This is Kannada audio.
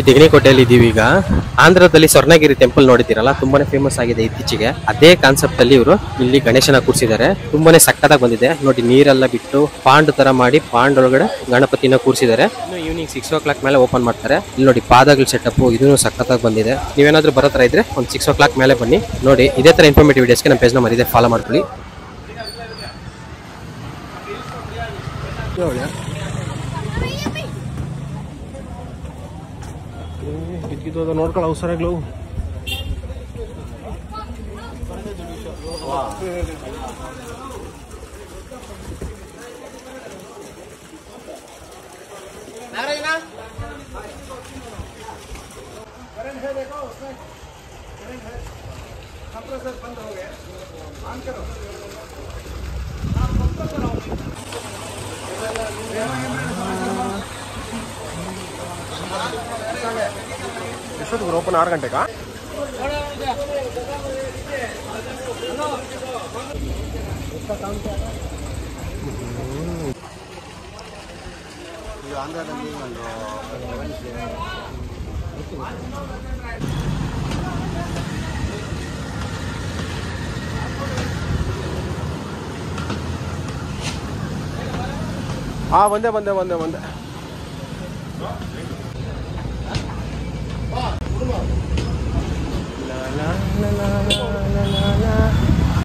ತೆಂಗಿನಕೋಟೆಯಲ್ಲಿ ಇದೀವಿ ಈಗ. ಆಂಧ್ರದಲ್ಲಿ ಸ್ವರ್ಣಗಿರಿ ಟೆಂಪಲ್ ನೋಡಿದ್ದೀರಲ್ಲ, ತುಂಬಾನೇ ಫೇಮಸ್ ಆಗಿದೆ ಇತ್ತೀಚೆಗೆ. ಅದೇ ಕಾನ್ಸೆಪ್ಟ್ ಅಲ್ಲಿ ಇವರು ಇಲ್ಲಿ ಗಣೇಶನ ಕೂರಿಸಿದ್ದಾರೆ. ತುಂಬಾನೇ ಸಕ್ಕತ್ತಾಗಿ ಬಂದಿದೆ ನೋಡಿ. ನೀರೆಲ್ಲ ಬಿಟ್ಟು ಪಾಂಡ್ ತರ ಮಾಡಿ ಪಾಂಡ್ ಒಳಗಡೆ ಗಣಪತಿನ ಕೂರಿಸಿದ್ದಾರೆ. ಇನ್ನು ಈವ್ನಿಂಗ್ 6 o'clock ಮೇಲೆ ಓಪನ್ ಮಾಡ್ತಾರೆ. ಇಲ್ಲಿ ನೋಡಿ ಪಾದಗಳ ಸೆಟಪ್ ಇದನ್ನು ಸಕ್ಕತ್ತಾಗಿ ಬಂದಿದೆ. ನೀವೇನಾದ್ರೂ ಬರೋ ತರ ಇದ್ರೆ ಒಂದು 6 o'clock ಮೇಲೆ ಬನ್ನಿ ನೋಡಿ. ಇದೇ ತರ ಇನ್ಫಾರ್ಮೇಟಿವ್ ವಿಡಿಯೋಸ್ಗೆ ನಮ್ಮ ಪೇಜ್ನ ಮರಿದೆ ಫಾಲೋ ಮಾಡ್ಕೊಳ್ಳಿ. ನೋಡ್ಕೊಳ್ಳೋ ಅವಸರಗಳು. ಎಷ್ಟೊತ್ತಿಗೆ ಓಪನ್? 6 ಗಂಟೆಗಾ? ಆಂಧ್ರದಲ್ಲಿ ಒಂದು ಬಂದೆ. La la la la la la la.